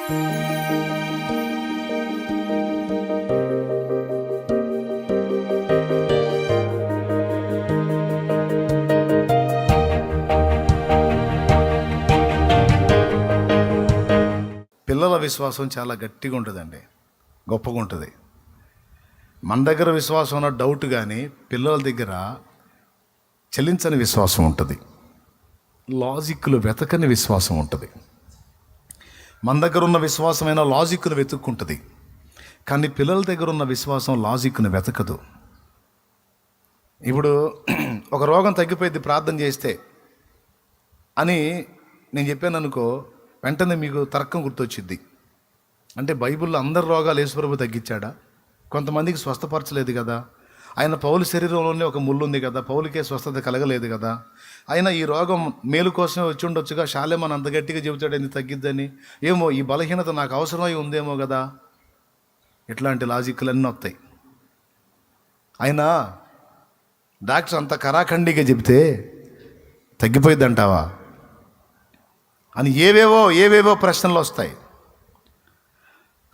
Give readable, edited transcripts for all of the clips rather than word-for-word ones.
పిల్లల విశ్వాసం చాలా గట్టిగా ఉంటుందండి, గొప్పగా ఉంటుంది. మన దగ్గర విశ్వాసం ఉన్న డౌట్, కానీ పిల్లల దగ్గర చలించని విశ్వాసం ఉంటుంది, లాజిక్లు వెతకని విశ్వాసం ఉంటుంది. మన దగ్గర ఉన్న విశ్వాసమైన లాజిక్ను వెతుక్కుంటుంది, కానీ పిల్లల దగ్గర ఉన్న విశ్వాసం లాజిక్ను వెతకదు. ఇప్పుడు ఒక రోగం తగ్గిపోయింది ప్రార్థన చేస్తే అని నేను చెప్పాను అనుకో, వెంటనే మీకు తర్కం గుర్తొచ్చింది. అంటే బైబిల్లో అందరి రోగాలు యేసుప్రభు తగ్గించాడా? కొంతమందికి స్వస్థపరచలేదు కదా. ఆయన పౌలు శరీరంలోనే ఒక ముళ్ళు ఉంది కదా, పౌలుకే స్వస్థత కలగలేదు కదా. అయినా ఈ రోగం మేలు కోసమే వచ్చి ఉండొచ్చుగా, శాలేమని అంత గట్టిగా చెబుతాడు ఎందుకు తగ్గిద్దని. ఏమో ఈ బలహీనత నాకు అవసరమై ఉందేమో కదా. ఇట్లాంటి లాజిక్లన్నీ వస్తాయి. అయినా డాక్టర్ అంత కరాఖండిగా చెబితే తగ్గిపోయిద్ది అంటావా అని ఏవేవో ప్రశ్నలు వస్తాయి.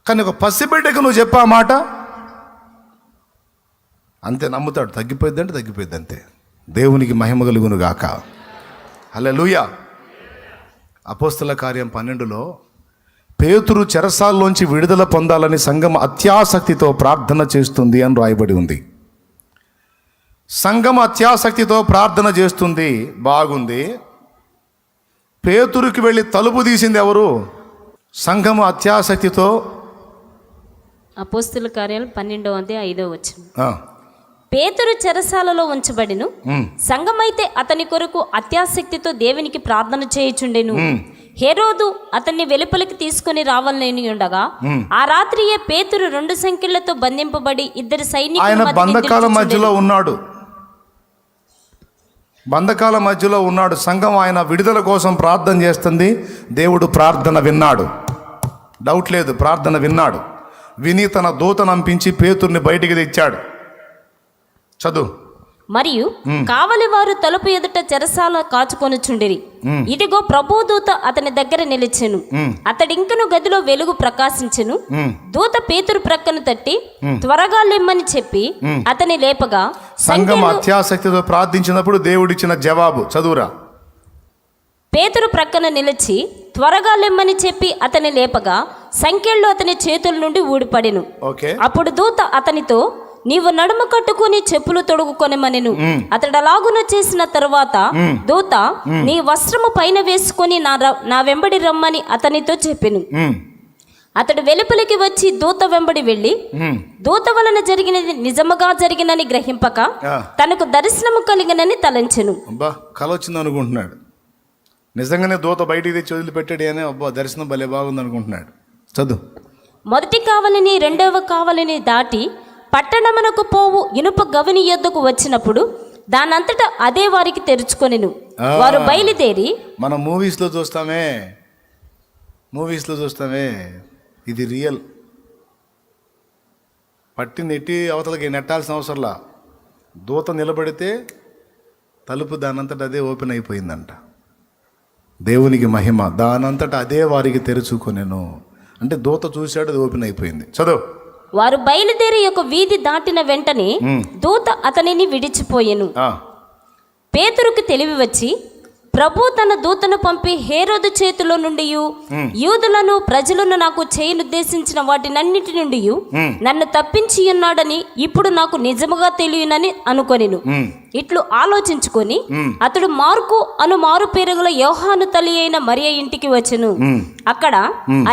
కానీ ఒక పసిబిడ్డకు నువ్వు చెప్పా మాట అంతే, నమ్ముతాడు. తగ్గిపోయిద్ది అంటే తగ్గిపోయిద్ది అంతే. దేవునికి మహిమ కలుగును గాక. హల్లెలూయా. అపోస్తల కార్యం 12లో పేతురు చెరసాల్లోంచి విడుదల పొందాలని సంఘం అత్యాసక్తితో ప్రార్థన చేస్తుంది అని రాయబడి ఉంది. సంఘం అత్యాసక్తితో ప్రార్థన చేస్తుంది, బాగుంది. పేతురుకి వెళ్ళి తలుపు తీసింది ఎవరు? సంఘము అత్యాసక్తితో. అపోస్తల కార్యాలు 12:5 పేతురు చెరసాలలో ఉంచబడిను, సంఘమైతే అతని కొరకు అత్యాసక్తితో దేవునికి ప్రార్థన చేయుచుండెను. హేరోదు అతన్ని వెలుపలికి తీసుకుని రావాలని ఉండగా ఆ రాత్రియే పేతురు 2 సంకెళ్లతో బంధింపబడి 2 సైనికుల బంధకాల మధ్యలో ఉన్నాడు. బంధకాల మధ్యలో ఉన్నాడు. సంఘం ఆయన విడుదల కోసం ప్రార్థన చేస్తుంది. దేవుడు ప్రార్థన విన్నాడు, డౌట్ లేదు, ప్రార్థన విన్నాడు. విని తన దూతను పంపించి పేతుర్ని బయటికి తెచ్చాడు. చదువు. మరియు కావలి వారు తలుపు ఎదుట చెరసాల కాచుకొనుచుండిరి. ఇదిగో ప్రభువు దూత అతని దగ్గర నిలిచెను. అతడింకను గదిలో వెలుగు ప్రకాశించెను. దూత పేతురు ప్రక్కను తట్టి త్వరగా లెమ్మని చెప్పి అతని లేపగా, సంఘం అత్యాసక్తితో ప్రార్థించినప్పుడు దేవుడిచ్చిన జవాబు చదువురా. పేతురు ప్రక్కన నిలిచి త్వరగా లెమ్మని చెప్పి అతని లేపగా సంకెళ్ళు అతని చేతుల నుండి ఊడిపడెను. అప్పుడు దూత అతనితో, నీవు నడుము కట్టుకుని చెప్పులు తొడుగుకొనమనెను. అతడు అలాగున చేసిన తరువాత దూత, నీ వస్త్రము పైన వేసుకొని నా వెంబడి రమ్మని అతనితో చెప్పెను. అతడు వెలుపలికి వచ్చి దూత వెంబడి వెళ్ళి దూత వలన జరిగినది నిజముగా జరిగినని గ్రహింపక తనకు దర్శనము కలిగినని తలంచెను. కల వచ్చింది అనుకుంటున్నాడు. నిజంగానే దూత బయటికి తెచ్చి వదిలిపెట్టాడు అని, అబ్బా దర్శనం భలే బాగుంది అనుకుంటున్నాడు. చదువు. మొదటి కావలిని 2వ కావలిని దాటి పట్టణమునకు పోవు ఇనుప గవిని యొద్దకు వచ్చినప్పుడు దానంతటా అదే వారికి తెరుచుకొనెను. వారు బయలుదేరి, మనం మూవీస్లో చూస్తామే, ఇది రియల్. పట్టి నెట్టి అవతలకి నెట్టాల్సిన అవసరంలా. దూత నిలబడితే తలుపు దానంతటా అదే ఓపెన్ అయిపోయిందంట. దేవునికి మహిమ. దానంతటా అదే వారికి తెరుచుకొనెను అంటే దూత చూశాడు, అది ఓపెన్ అయిపోయింది. చదువు. వారు బయలుదేరి ఒక వీధి దాటిన వెంటనే దూత అతనిని విడిచిపోయెను. పేతురుకు తెలివి వచ్చి, ప్రభు తన దూతను పంపి హేరోదు చేతిలో నుండి యూదులను ప్రజలను నాకు చేయనుద్దేశించిన వాటినన్నిటి నుండి నన్ను తప్పించి ఉన్నాడని ఇప్పుడు నాకు నిజముగా తెలియనని అనుకొనెను. ఇట్లు ఆలోచించుకొని అతడు మార్కు అను మారు పేరుగల యోహాను తల్లి అయిన మరియ ఇంటికి వచ్చెను. అక్కడ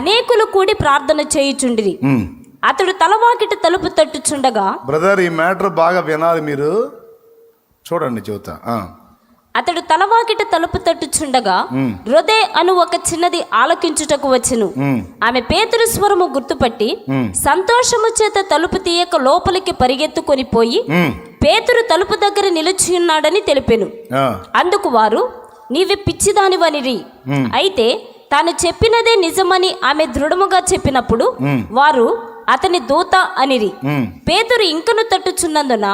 అనేకులు కూడి ప్రార్థన చేయుచుండిరి. అతడు తలవాకిట తలుపు తట్టుచుండగా, బ్రదర్ ఈ మ్యాటర్ బాగా వినాలి మీరు, చూడండి చెబుతా. అతడు తలవాకిట తలుపు తట్టుచుండగా రొదే అను ఒక చిన్నది ఆలకించుటకు వచ్చెను. ఆమె పేతురు స్వరము గుర్తుపట్టి సంతోషము చేత తలుపు తీయక లోపలికి పరిగెత్తుకొని పోయి పేతురు తలుపు దగ్గర నిలిచి ఉన్నాడని తెలిపెను. అందుకు వారు, నీవే పిచ్చిదానివనిరి. అయితే తాను చెప్పినదే నిజమని ఆమె దృఢముగా చెప్పినప్పుడు వారు అతని దూత అనిరి. పేతురు ఇంకను తట్టుచున్నందున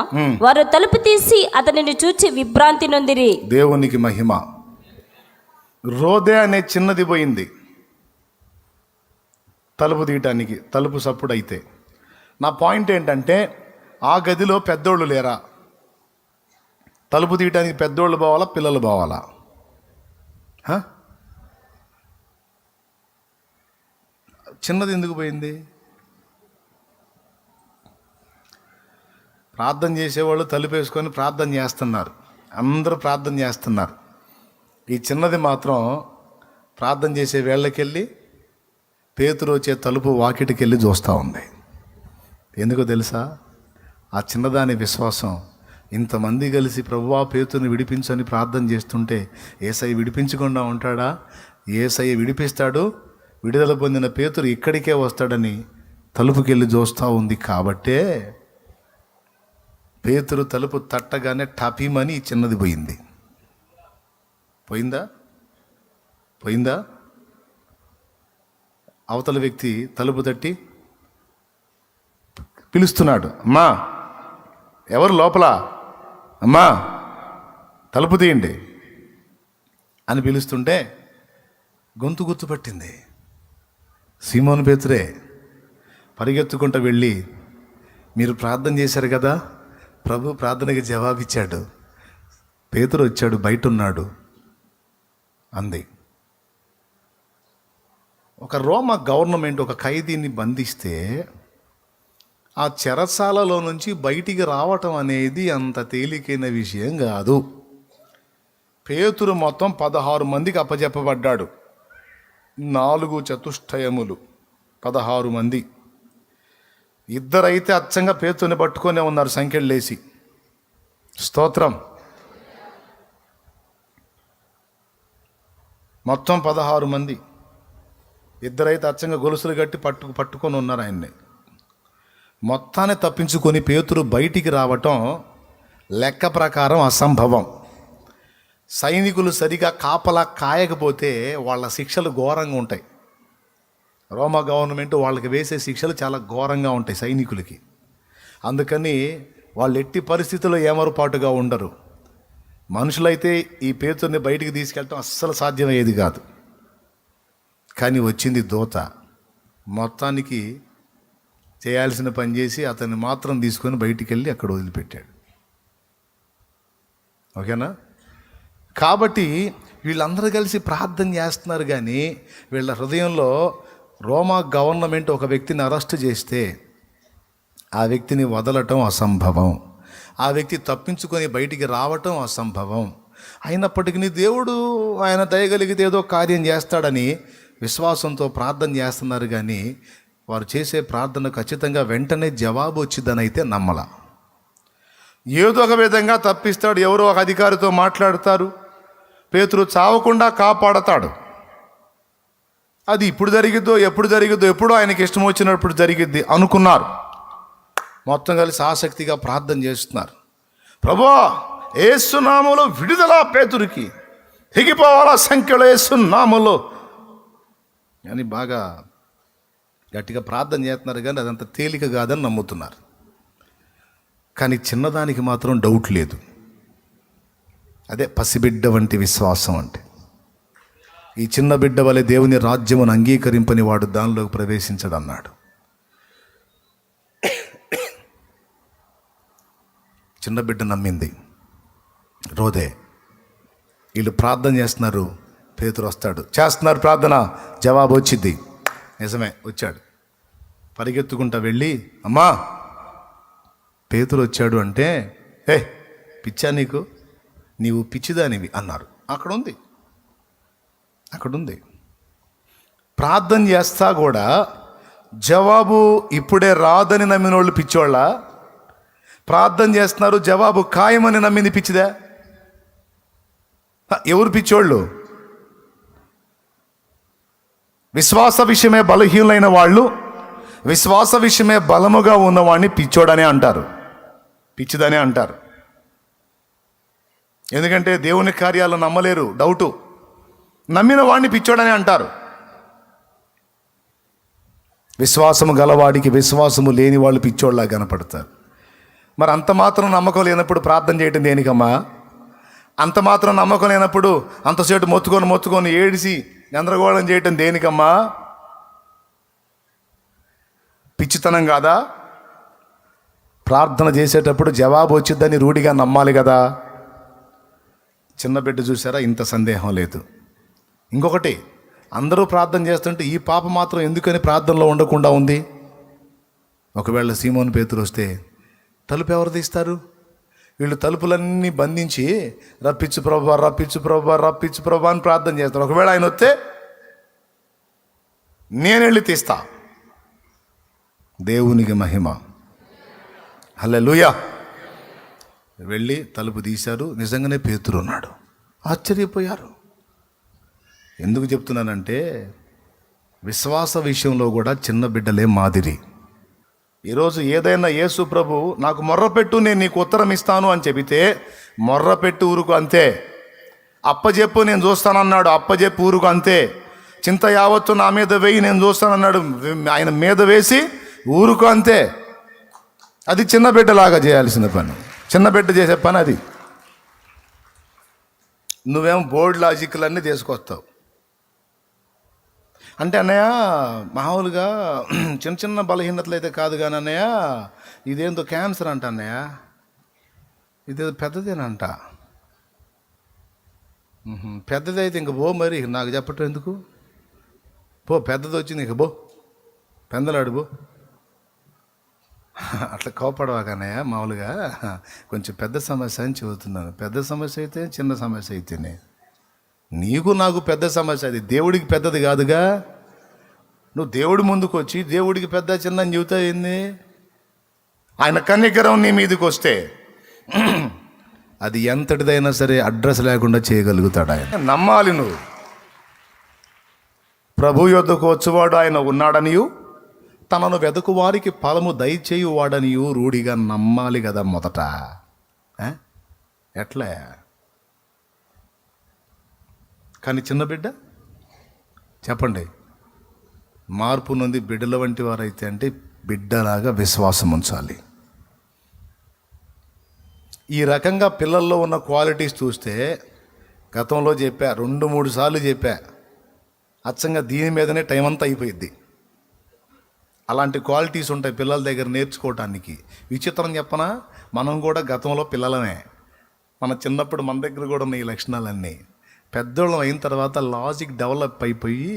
వారు తలుపు తీసి అతనిని చూచి విభ్రాంతి నొందిరి. దేవునికి మహిమ. రోదే అనే చిన్నది పోయింది. తలుపు తీయటానికి, తలుపు సప్పుడు అయితే. నా పాయింట్ ఏంటంటే, ఆ గదిలో పెద్దోళ్ళు లేరా? తలుపు తీయటానికి పెద్దోళ్ళు పోవాలా, పిల్లలు పోవాలా? చిన్నది ఎందుకు పోయింది? ప్రార్థన చేసేవాళ్ళు తలుపు వేసుకొని ప్రార్థన చేస్తున్నారు, అందరూ ప్రార్థన చేస్తున్నారు. ఈ చిన్నది మాత్రం ప్రార్థన చేసే వేళ్ళకెళ్ళి పేతురు వచ్చే తలుపు వాకిటికి వెళ్ళి చూస్తూ ఉంది. ఎందుకో తెలుసా? ఆ చిన్నదాని విశ్వాసం. ఇంతమంది కలిసి ప్రభువా పేతురుని విడిపించని ప్రార్థన చేస్తుంటే యేసయ్య విడిపించకుండా ఉంటాడా? యేసయ్య విడిపిస్తాడు. విడుదల పొందిన పేతురు ఇక్కడికే వస్తాడని తలుపుకెళ్ళి చూస్తూ ఉంది. కాబట్టే పేతురు తలుపు తట్టగానే టపీమని ఈ చిన్నది పోయింది. పోయిందా? అవతల వ్యక్తి తలుపు తట్టి పిలుస్తున్నాడు, అమ్మా ఎవరు లోపల? అమ్మా తలుపు తీయండి అని పిలుస్తుంటే గొంతు గుర్తుపట్టింది. సీమోను పేతురే. పరిగెత్తుకుంటూ వెళ్ళి, మీరు ప్రార్థన చేశారు కదా, ప్రభు ప్రార్థనకి జవాబిచ్చాడు, పేతురు వచ్చాడు, బయట ఉన్నాడు అంది. ఒక రోమా గవర్నమెంట్ ఒక ఖైదీని బంధిస్తే ఆ చెరసాలలో నుంచి బయటికి రావటం అనేది అంత తేలికైన విషయం కాదు. పేతురు మొత్తం 16 మందికి అప్పచెప్పబడ్డాడు. 4 చతుష్టయములు, 16 మంది. ఇద్దరైతే అచ్చంగా పేతుని పట్టుకొనే ఉన్నారు సంఖ్యలేసి. స్తోత్రం. మొత్తం 16 మంది. ఇద్దరైతే అచ్చంగా గొలుసులు కట్టి పట్టుకొని ఉన్నారు ఆయన్ని. మొత్తాన్ని తప్పించుకొని పేతురు బయటికి రావటం లెక్క ప్రకారం అసంభవం. సైనికులు సరిగా కాపలా కాయకపోతే వాళ్ళ శిక్షలు ఘోరంగా ఉంటాయి. రోమా గవర్నమెంట్ వాళ్ళకి వేసే శిక్షలు చాలా ఘోరంగా ఉంటాయి సైనికులకి. అందుకని వాళ్ళు ఎట్టి పరిస్థితుల్లో ఏమరపాటుగా ఉండరు. మనుషులైతే ఈ పేతుర్ని బయటికి తీసుకెళ్ళటం అస్సలు సాధ్యమయ్యేది కాదు. కానీ వచ్చింది దూత. మొత్తానికి చేయాల్సిన పని చేసి అతన్ని మాత్రం తీసుకొని బయటికి వెళ్ళి అక్కడ వదిలిపెట్టాడు. ఓకేనా? కాబట్టి వీళ్ళందరూ కలిసి ప్రార్థన చేస్తున్నారు, కానీ వీళ్ళ హృదయంలో రోమా గవర్నమెంట్ ఒక వ్యక్తిని అరెస్ట్ చేస్తే ఆ వ్యక్తిని వదలటం అసంభవం, ఆ వ్యక్తి తప్పించుకొని బయటికి రావటం అసంభవం. అయినప్పటికీ దేవుడు ఆయన దయగలిగితే ఏదో కార్యం చేస్తాడని విశ్వాసంతో ప్రార్థన చేస్తున్నారు, కానీ వారు చేసే ప్రార్థన ఖచ్చితంగా వెంటనే జవాబు వచ్చిందని అయితే నమ్మల. ఏదో ఒక విధంగా తప్పిస్తాడు. ఎవరో ఒక అధికారితో మాట్లాడతారు, పేతురు చావకుండా కాపాడతాడు. అది ఇప్పుడు జరిగిద్దో ఎప్పుడు జరిగిద్దో, ఎప్పుడో ఆయనకి ఇష్టం వచ్చినప్పుడు జరిగిద్ది అనుకున్నారు. మొత్తం కలిసి ఆసక్తిగా ప్రార్థన చేస్తున్నారు. ప్రభువా యేసు నామములో విడుదల, పేతురికి తెగిపోవాలా సంఖ్యలో యేసు నామములో అని బాగా గట్టిగా ప్రార్థన చేస్తున్నారు, కానీ అదంత తేలిక కాదని నమ్ముతున్నారు. కానీ చిన్నదానికి మాత్రం డౌట్ లేదు. అదే పసిబిడ్డ వంటి విశ్వాసం అంటే. ఈ చిన్న బిడ్డ వలె దేవుని రాజ్యమును అంగీకరింపని వాడు దానిలోకి ప్రవేశించడన్నాడు. చిన్న బిడ్డ నమ్మింది. రోదే. వీళ్ళు ప్రార్థన చేస్తున్నారు, పేతురు వస్తాడు. చేస్తున్నారు ప్రార్థన, జవాబు వచ్చింది. నిజమే, వచ్చాడు. పరిగెత్తుకుంటా వెళ్ళి, అమ్మా పేతురు వచ్చాడు అంటే, పిచ్చా నీవు పిచ్చిదానివి అన్నారు. అక్కడుంది. ప్రార్థన చేస్తా కూడా జవాబు ఇప్పుడే రాదని నమ్మిన వాళ్ళు పిచ్చోళ్ళ? ప్రార్థన చేస్తున్నారు, జవాబు ఖాయమని నమ్మింది పిచ్చిదా? ఎవరు పిచ్చోళ్ళు? విశ్వాస విషయమే బలహీనులైన వాళ్ళు, విశ్వాస విషయమే బలముగా ఉన్నవాడిని పిచ్చోడనే అంటారు, పిచ్చిదనే అంటారు. ఎందుకంటే దేవుని కార్యాలు నమ్మలేరు, డౌటు. నమ్మిన వాడిని పిచ్చోడనే అంటారు. విశ్వాసము గలవాడికి విశ్వాసము లేని వాళ్ళు పిచ్చోళ్ళలా కనపడతారు. మరి అంత మాత్రం నమ్మకం లేనప్పుడు ప్రార్థన చేయటం దేనికమ్మా? అంత మాత్రం నమ్మకం లేనప్పుడు అంతసేటు మొత్తుకొని ఏడిసి గందరగోళం చేయటం దేనికమ్మా? పిచ్చితనం కాదా? ప్రార్థన చేసేటప్పుడు జవాబు వచ్చిద్దని రూఢిగా నమ్మాలి కదా. చిన్న బిడ్డ చూసారా, ఇంత సందేహం లేదు. ఇంకొకటి, అందరూ ప్రార్థన చేస్తుంటే ఈ పాప మాత్రం ఎందుకని ప్రార్థనలో ఉండకుండా ఉంది? ఒకవేళ సీమోను పేతురు వస్తే తలుపు ఎవరు తీస్తారు? వీళ్ళు తలుపులన్నీ బంధించి రప్పించు ప్రభా, రప్పించు ప్రభా, రప్పించు ప్రభా అని ప్రార్థన చేస్తారు. ఒకవేళ ఆయన వస్తే నేను వెళ్ళి తీస్తా. దేవునికి మహిమ. హల్లెలూయా. వెళ్ళి తలుపు తీశారు. నిజంగానే పేతురు ఉన్నాడు. ఆశ్చర్యపోయారు. ఎందుకు చెప్తున్నానంటే, విశ్వాస విషయంలో కూడా చిన్న బిడ్డలే మాదిరి. ఈరోజు ఏదైనా యేసు ప్రభు నాకు మొర్రపెట్టు, నేను నీకు ఉత్తరం ఇస్తాను అని చెబితే మొర్రపెట్టు ఊరుకు అంతే. అప్పజెప్పు, నేను చూస్తానన్నాడు, అప్పజెప్పు ఊరుకు అంతే. చింత యావత్తు నా మీద వేయి, నేను చూస్తానన్నాడు, ఆయన మీద వేసి ఊరుకు అంతే. అది చిన్న బిడ్డలాగా చేయాల్సిన పని, చిన్న బిడ్డ చేసే పని అది. నువ్వేమో బోర్డ్ లాజిక్లన్నీ తీసుకొస్తావు. అంటే అన్నయ్య, మామూలుగా చిన్న చిన్న బలహీనతలు అయితే కాదు కానీ అన్నయ్య, ఇదేందో క్యాన్సర్ అంట అన్నయ్య, ఇదేదో పెద్దదేనంట. పెద్దది అయితే ఇంక పో, మరి నాకు చెప్పటం ఎందుకు? పో, పెద్దది వచ్చింది, ఇంక పో, పెందలాడు పో. అట్లా కోపడవాకన్నయ్య, మామూలుగా కొంచెం పెద్ద సమస్య అని చెబుతున్నాను. పెద్ద సమస్య అయితే చిన్న సమస్య అయితేనే, నీకు నాకు పెద్ద సమస్య. అది దేవుడికి పెద్దది కాదుగా. నువ్వు దేవుడి ముందుకు వచ్చి దేవుడికి పెద్ద చిన్న అని చెబుతా ఏంది? ఆయన కనికరం నీ మీదకి వస్తే అది ఎంతటిదైనా సరే అడ్రస్ లేకుండా చేయగలుగుతాడు ఆయన. నమ్మాలి. నువ్వు ప్రభు యొద్దకు వచ్చేవాడు ఆయన ఉన్నాడనియు, తనను వెదకు వారికి ఫలము దయచేయువాడనియు రూఢిగా నమ్మాలి కదా మొదట. ఎట్లా? కానీ చిన్న బిడ్డ చెప్పండి, మార్పు నుండి బిడ్డల వంటి వారైతే అంటే బిడ్డలాగా విశ్వాసం ఉంచాలి. ఈ రకంగా పిల్లల్లో ఉన్న క్వాలిటీస్ చూస్తే గతంలో చెప్పా, 2-3 సార్లు చెప్పా, అచ్చంగా దీని మీదనే టైం అంతా అయిపోయింది. అలాంటి క్వాలిటీస్ ఉంటాయి పిల్లల దగ్గర నేర్చుకోవటానికి. విచిత్రం చెప్పనా, మనం కూడా గతంలో పిల్లలమే. మన చిన్నప్పుడు మన దగ్గర కూడా ఉన్న ఈ లక్షణాలన్నీ పెద్దోళ్ళం అయిన తర్వాత లాజిక్ డెవలప్ అయిపోయి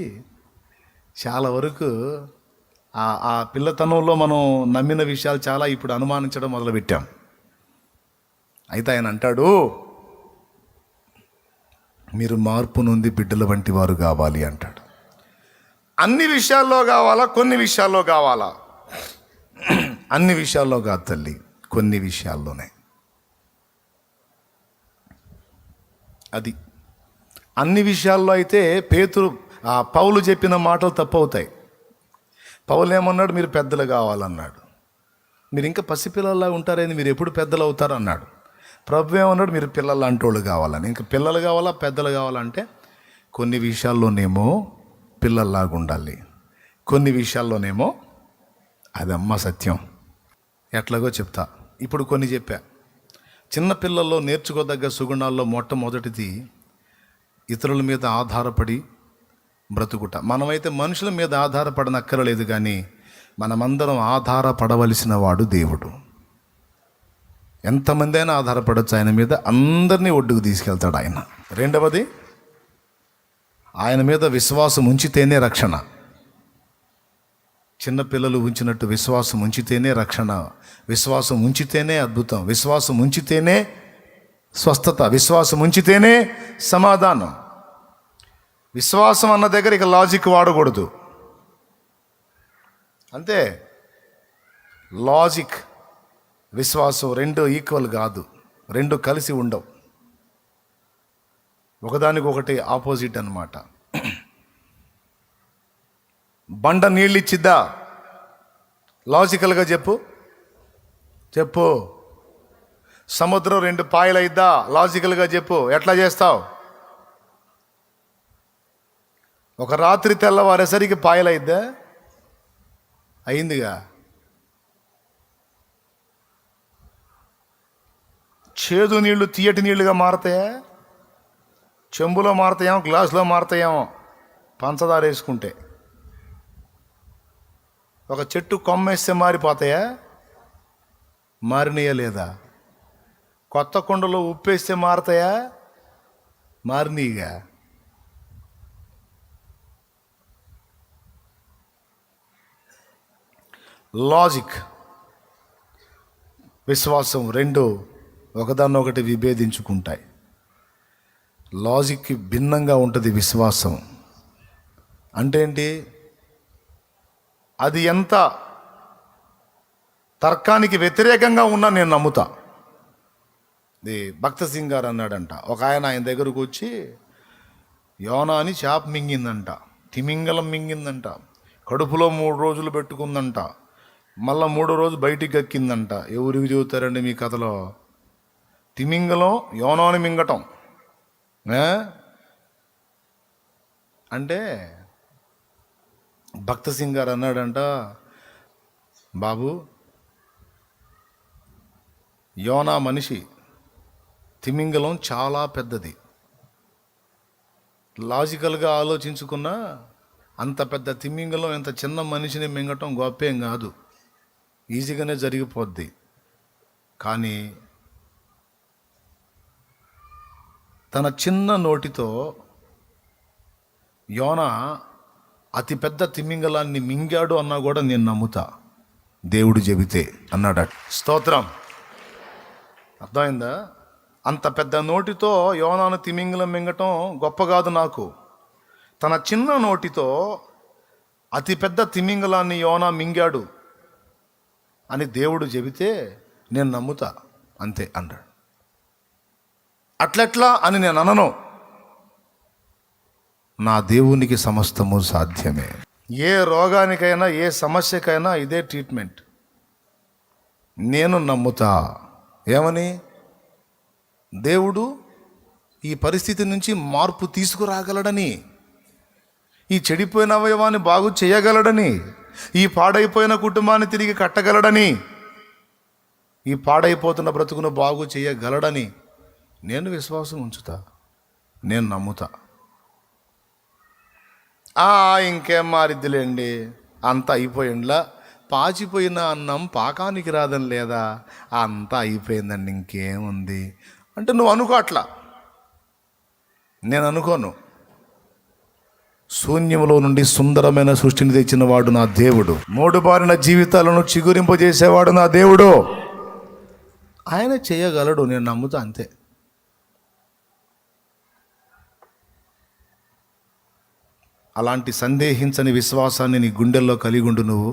చాలా వరకు ఆ పిల్లతనంలో మనం నమ్మిన విషయాలు చాలా ఇప్పుడు అనుమానించడం మొదలుపెట్టాం. అయితే ఆయన అంటాడు, మీరు మార్పు నుండి బిడ్డల వంటి వారు కావాలి అంటాడు. అన్ని విషయాల్లో కావాలా? కొన్ని విషయాల్లో కావాలా? అన్ని విషయాల్లో కాదు తల్లి, కొన్ని విషయాల్లోనే. అది అన్ని విషయాల్లో అయితే పౌలు చెప్పిన మాటలు తప్పవుతాయి. పౌలు ఏమన్నాడు? మీరు పెద్దలు కావాలన్నాడు. మీరు ఇంకా పసిపిల్లల్లా ఉంటారని, మీరు ఎప్పుడు పెద్దలు అవుతారు అన్నాడు. ప్రభు ఏమన్నాడు? మీరు పిల్లలు అంటోళ్ళు కావాలని. ఇంకా పిల్లలు కావాలా పెద్దలు కావాలంటే కొన్ని విషయాల్లోనేమో పిల్లల్లాగా ఉండాలి, కొన్ని విషయాల్లోనేమో అదమ్మ సత్యం. ఎట్లాగో చెప్తా. ఇప్పుడు కొన్ని చెప్పా. చిన్న పిల్లల్లో నేర్చుకోదగ్గ సుగుణాల్లో మొట్టమొదటిది ఇతరుల మీద ఆధారపడి బ్రతుకుట. మనమైతే మనుషుల మీద ఆధారపడనక్కరలేదు, కానీ మనమందరం ఆధారపడవలసిన వాడు దేవుడు. ఎంతమంది అయినా ఆధారపడవచ్చు ఆయన మీద, అందరినీ ఒడ్డుకు తీసుకెళ్తాడు ఆయన. రెండవది, ఆయన మీద విశ్వాసం ఉంచితేనే రక్షణ. చిన్నపిల్లలు ఉంచినట్టు విశ్వాసం ఉంచితేనే రక్షణ, విశ్వాసం ఉంచితేనే అద్భుతం, విశ్వాసం ఉంచితేనే స్వస్థత, విశ్వాసం ఉంచితేనే సమాధానం. విశ్వాసం అన్న దగ్గర ఇక లాజిక్ వాడకూడదు. అంతే. లాజిక్, విశ్వాసం రెండు ఈక్వల్ కాదు, రెండు కలిసి ఉండవు, ఒకదానికొకటి ఆపోజిట్ అన్నమాట. బండ నీళ్ళు ఇచ్చిద్దా? లాజికల్గా చెప్పు. సముద్రం 2 పాయలు అయిద్దా? లాజికల్గా చెప్పు. ఎట్లా చేస్తావు? ఒక రాత్రి తెల్లవారేసరికి పాయలు అయిద్దా? అయిందిగా. చేదు నీళ్లు తీయటి నీళ్లుగా మారతాయా? చెంబులో మారతాయేమో, గ్లాసులో మారతాయేమో పంచదార వేసుకుంటే. ఒక చెట్టు కొమ్మేస్తే మారిపోతాయా? మారినయా లేదా? కొత్త కుండలో ఉప్పేస్తే మారతాయా? మారినీగా. లాజిక్, విశ్వాసం రెండు ఒకదాన్నొకటి విభేదించుకుంటాయి. లాజిక్కి భిన్నంగా ఉంటుంది విశ్వాసం. అంటే ఏంటి? అది ఎంత తర్కానికి వ్యతిరేకంగా ఉన్నా నేను నమ్ముతా. ఇది భక్త సింగ్ గారు అన్నాడంట. ఒక ఆయన దగ్గరకు వచ్చి, యోనా అని చేప మింగిందంట, తిమింగలం మింగిందంట, కడుపులో 3 రోజులు పెట్టుకుందంట, మళ్ళా 3వ రోజు బయటికి గక్కిందంట. ఎవరికి చెబుతారండి మీ కథలో? తిమింగలం యోనాని మింగటం అంటే భక్త సింగ్ గారు అన్నాడంట, బాబు, యోనా మనిషి, తిమింగలం చాలా పెద్దది. లాజికల్గా ఆలోచించుకున్నా అంత పెద్ద తిమింగలం ఇంత చిన్న మనిషిని మింగటం గొప్పేం కాదు, ఈజీగానే జరిగిపోద్ది. కానీ తన చిన్న నోటితో యోనా అతిపెద్ద తిమింగలాన్ని మింగాడు అన్నా కూడా నేను నమ్ముతా, దేవుడు చెబితే అన్నాడు. స్తోత్రం. అర్థమైందా? అంత పెద్ద నోటితో యోనాను తిమింగలం మింగటం గొప్ప కాదు నాకు. తన చిన్న నోటితో అతిపెద్ద తిమింగలాన్ని యోనా మింగాడు అని దేవుడు చెబితే నేను నమ్ముతా, అంతే అన్నాడు. అట్లెట్లా అని నేను అనను. నా దేవునికి సమస్తము సాధ్యమే. ఏ రోగానికైనా ఏ సమస్యకైనా ఇదే ట్రీట్మెంట్. నేను నమ్ముతా. ఏమని? దేవుడు ఈ పరిస్థితి నుంచి మార్పు తీసుకురాగలడని, ఈ చెడిపోయిన అవయవాన్ని బాగు చేయగలడని, ఈ పాడైపోయిన కుటుంబాన్ని తిరిగి కట్టగలడని, ఈ పాడైపోతున్న బ్రతుకును బాగు చేయగలడని నేను విశ్వాసం ఉంచుతా, నేను నమ్ముతా. ఇంకేం మారిద్దిలేండి, అంతా అయిపోయిండ్లా, పాచిపోయిన అన్నం పాకానికి రాదని లేదా, అంతా అయిపోయిందండి, ఇంకేముంది అంటే నువ్వు అనుకో. అట్లా నేను అనుకోను. శూన్యములో నుండి సుందరమైన సృష్టిని తెచ్చిన వాడు నా దేవుడు. మోడుబారిన జీవితాలను చిగురింపజేసేవాడు నా దేవుడు. ఆయన చేయగలడు, నేను నమ్ముతా, అంతే. అలాంటి సందేహించని విశ్వాసాన్ని నీ గుండెల్లో కలిగి ఉండు. నువ్వు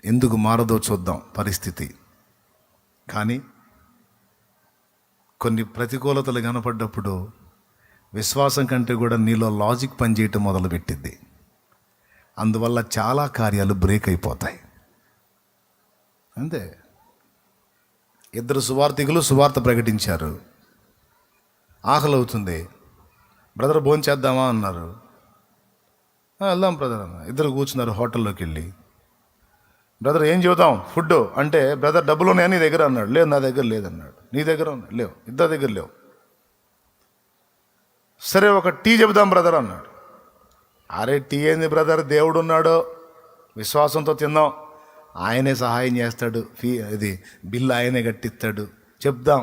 ఎందుకు మారదో చూద్దాం పరిస్థితి. కానీ కొన్ని ప్రతికూలతలు కనపడ్డప్పుడు విశ్వాసం కంటే కూడా నీలో లాజిక్ పనిచేయటం మొదలుపెట్టింది. అందువల్ల చాలా కార్యాలు బ్రేక్ అయిపోతాయి. అంతే. 2 సువార్థికులు సువార్త ప్రకటించారు. ఆకలి అవుతుంది, బ్రదర్ భోంచేద్దామా అన్నారు. వెళ్దాం బ్రదర్ అన్న. 2 కూర్చున్నారు హోటల్లోకి వెళ్ళి. బ్రదర్ ఏం చెబుదాం ఫుడ్ అంటే, బ్రదర్ డబ్బులు ఉన్నాయా నీ దగ్గర అన్నాడు. లేదు నా దగ్గర లేదన్నాడు. నీ దగ్గర లేవు, ఇద్దరి దగ్గర లేవు. సరే ఒక టీ చెబుదాం బ్రదర్ అన్నాడు. అరే టీ ఏంది బ్రదర్, దేవుడు ఉన్నాడు, విశ్వాసంతో తిందాం, ఆయనే సహాయం చేస్తాడు, ఇది బిల్లు ఆయనే కట్టిస్తాడు, చెప్దాం.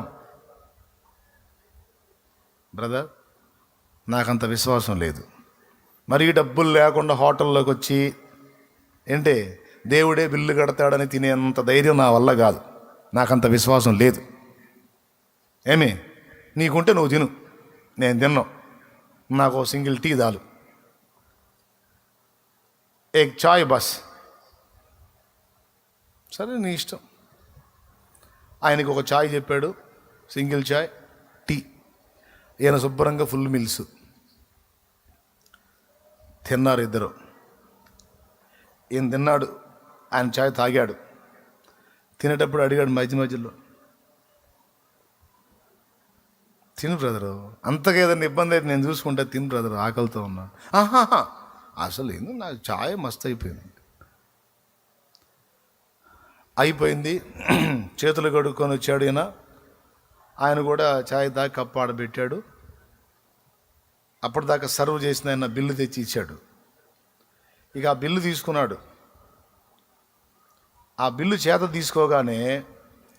బ్రదర్ నాకంత విశ్వాసం లేదు. మరి డబ్బులు లేకుండా హోటల్లోకి వచ్చి ఏంటి దేవుడే బిల్లు కడతాడని తినేంత ధైర్యం నా వల్ల కాదు, నాకంత విశ్వాసం లేదు. ఏమి నీకుంటే నువ్వు తిను, నేను తిన్నావు, నాకు సింగిల్ టీ చాలు, ఏక్ చాయ్ బస్. సరే నీ ఇష్టం. ఆయనకి ఒక చాయ్ చెప్పాడు, సింగిల్ చాయ్, టీ. ఈయన శుభ్రంగా ఫుల్ మిల్స్. తిన్నారు ఇద్దరు. ఈయన తిన్నాడు, ఆయన చాయ్ తాగాడు. తినేటప్పుడు అడిగాడు మధ్యలో, తిను బ్రదరు, అంతగా ఏదైనా ఇబ్బంది అయితే నేను చూసుకుంటా, తిను బ్రదరు, ఆకలితో ఉన్నా. ఆహాహా అసలు ఏంది, నాకు చాయ్ మస్తు అయిపోయింది. చేతులు కడుక్కొని వచ్చాడు ఈయన. ఆయన కూడా చాయ్ తాగి కప్పు ఆడబెట్టాడు. అప్పటిదాకా సర్వ్ చేసిన ఆయన బిల్లు తెచ్చి ఇచ్చాడు. ఇక ఆ బిల్లు తీసుకున్నాడు. ఆ బిల్లు చేత తీసుకోగానే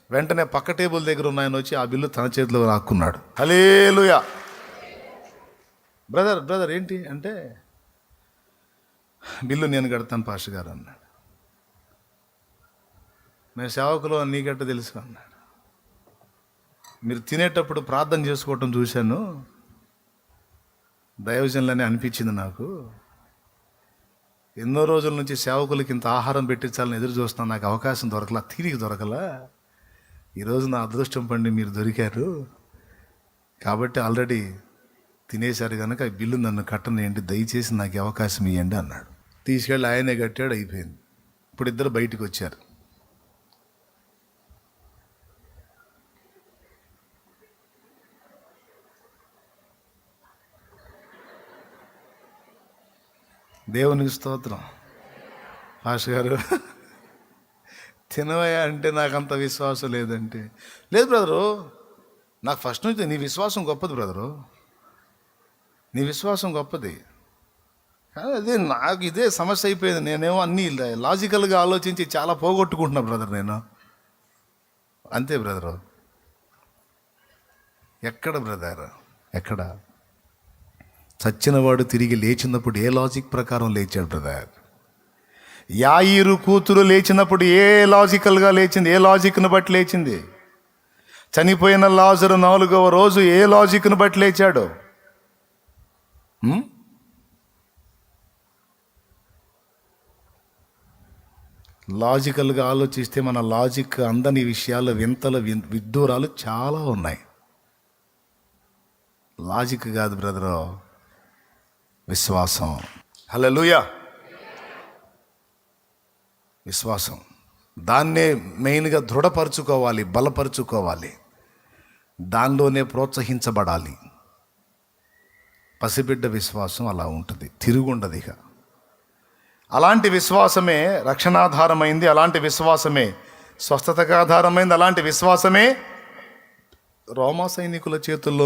వెంటనే పక్క టేబుల్ దగ్గర ఉన్న ఆయన వచ్చి ఆ బిల్లు తన చేతిలో రాక్కున్నాడు. హల్లెలూయా. బ్రదర్ ఏంటి అంటే, బిల్లు నేను కడతాను పాస్టర్ గారు అన్నాడు. మేము సేవకులు నీకెట్ట తెలుసు అన్నాడు. మీరు తినేటప్పుడు ప్రార్థన చేసుకోవటం చూశాను, దైవజనులని అనిపించింది నాకు. ఎన్నో రోజుల నుంచి సేవకులకి ఇంత ఆహారం పెట్టించాలని ఎదురు చూస్తున్నాను, నాకు అవకాశం దొరకలా, తీరిక దొరకలా. ఈరోజు నా అదృష్టం పండి మీరు దొరికారు కాబట్టి ఆల్రెడీ తినేశారు కనుక ఈ బిల్లు నన్ను కట్టనియండి, దయచేసి నాకు అవకాశం ఇవ్వండి అన్నాడు. తీసుకెళ్ళి ఆయనే కట్టాడు, అయిపోయింది. ఇప్పుడు ఇద్దరు బయటికి వచ్చారు. దేవునికి స్తోత్రం. పాస్టర్ గారు తినవయ్యా అంటే నాకు అంత విశ్వాసం లేదంటే, లేదు బ్రదరు, నాకు ఫస్ట్ నుంచి నీ విశ్వాసం గొప్పది బ్రదరు, నీ విశ్వాసం గొప్పది. కానీ అదే నాకు ఇదే సమస్య అయిపోయింది. నేనేమో అన్నీ లాజికల్గా ఆలోచించి చాలా పోగొట్టుకుంటున్నా బ్రదర్ నేను. అంతే బ్రదరు. ఎక్కడ బ్రదర్, ఎక్కడ? చచ్చినవాడు తిరిగి లేచినప్పుడు ఏ లాజిక్ ప్రకారం లేచాడు బ్రదర్? యాయిరు కూతురు లేచినప్పుడు ఏ లాజికల్గా లేచింది? ఏ లాజిక్ను బట్టి లేచింది? చనిపోయిన లాజరు 4వ రోజు ఏ లాజిక్ను బట్టి లేచాడు? లాజికల్గా ఆలోచిస్తే మన లాజిక్ అందని విషయాలు, వింతలు, విడ్డూరాలు చాలా ఉన్నాయి. లాజిక్ కాదు బ్రదరు, విశ్వాసం. హల్లెలూయా. విశ్వాసం, దాన్నే మెయిన్గా దృఢపరచుకోవాలి, బలపరుచుకోవాలి, దానిలోనే ప్రోత్సహించబడాలి. పసిబిడ్డ విశ్వాసం అలా ఉంటుంది, తిరుగుండదు ఇక. అలాంటి విశ్వాసమే రక్షణాధారమైంది, అలాంటి విశ్వాసమే స్వస్థతకు ఆధారమైంది, అలాంటి విశ్వాసమే రోమా సైనికుల చేతుల్లో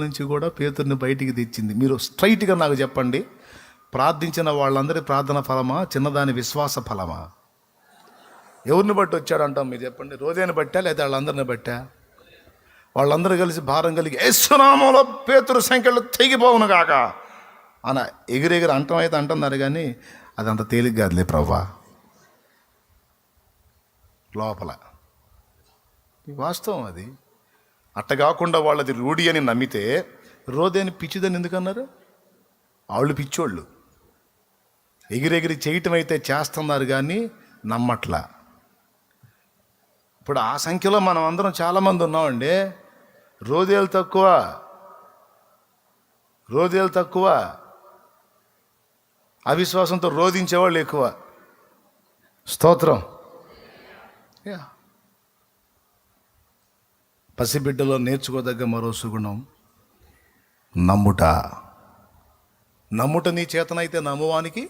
నుంచి కూడా పేతురుని బయటికి తెచ్చింది. మీరు స్ట్రైట్గా నాకు చెప్పండి, ప్రార్థించిన వాళ్ళందరి ప్రార్థన ఫలమా, చిన్నదాని విశ్వాస ఫలమా? ఎవరిని బట్టి వచ్చాడంటాం మీరు చెప్పండి? రోజైనా బట్టా లేదా వాళ్ళందరిని బట్టా? వాళ్ళందరూ కలిసి భారం కలిగి యేసునామములో పేతురు సంఖ్యలు తెగిపోవును కాక అన్న ఎగిరెగిరి అంటమైతే అంటున్నారు, కానీ అది అంత తేలిక కాదులే ప్రభువా. లోపల వాస్తవం అది. అట్టగాకుండా వాళ్ళది రూఢి అని నమ్మితే రోదేని పిచ్చిదని ఎందుకన్నారు? వాళ్ళు పిచ్చోళ్ళు. ఎగిరెగిరి చేయటం అయితే చేస్తున్నారు కానీ నమ్మట్లా. ఇప్పుడు ఆ సంఖ్యలో మనం అందరం చాలామంది ఉన్నామండి. రోదేలు తక్కువ, అవిశ్వాసంతో రోధించేవాళ్ళు ఎక్కువ. స్తోత్రం. పసిబిడ్డలో నేర్చుకోదగ్గ మరో సుగుణం నమ్ముట. నీ చేతనైతే నమ్మువానికి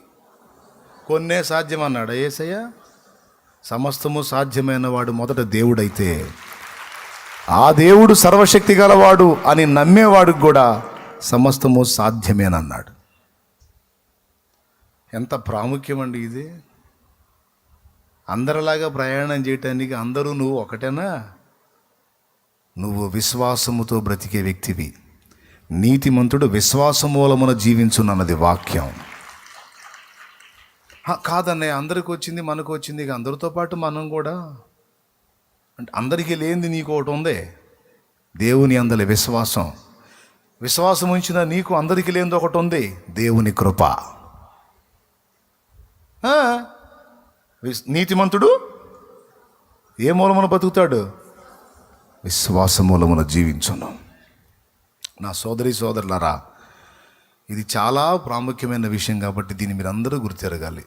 కొన్నే సాధ్యం అన్నాడు యేసయ్య. సమస్తము సాధ్యమైన వాడు మొదట దేవుడైతే ఆ దేవుడు సర్వశక్తి గలవాడు అని నమ్మేవాడికి కూడా సమస్తము సాధ్యమేనన్నాడు. ఎంత ప్రాముఖ్యమండి ఇది. అందరిలాగా ప్రయాణం చేయటానికి అందరూ నువ్వు ఒకటేనా? నువ్వు విశ్వాసముతో బ్రతికే వ్యక్తివి. నీతిమంతుడు విశ్వాస మూలమున జీవించునన్నది వాక్యం. కాదన్నయ్య, అందరికి వచ్చింది మనకు వచ్చింది, ఇక అందరితో పాటు మనం కూడా అంటే అందరికీ లేనిది నీకు ఒకటి ఉంది, దేవుని అందలి విశ్వాసం ఉంచిన నీకు అందరికీ లేనిది ఒకటి ఉంది, దేవుని కృప. నీతిమంతుడు ఏ మూలమున బతుకుతాడు? విశ్వాస మూలమున జీవించును. నా సోదరులారా, ఇది చాలా ప్రాముఖ్యమైన విషయం కాబట్టి దీన్ని మీరు అందరూ గుర్తెరగాలి.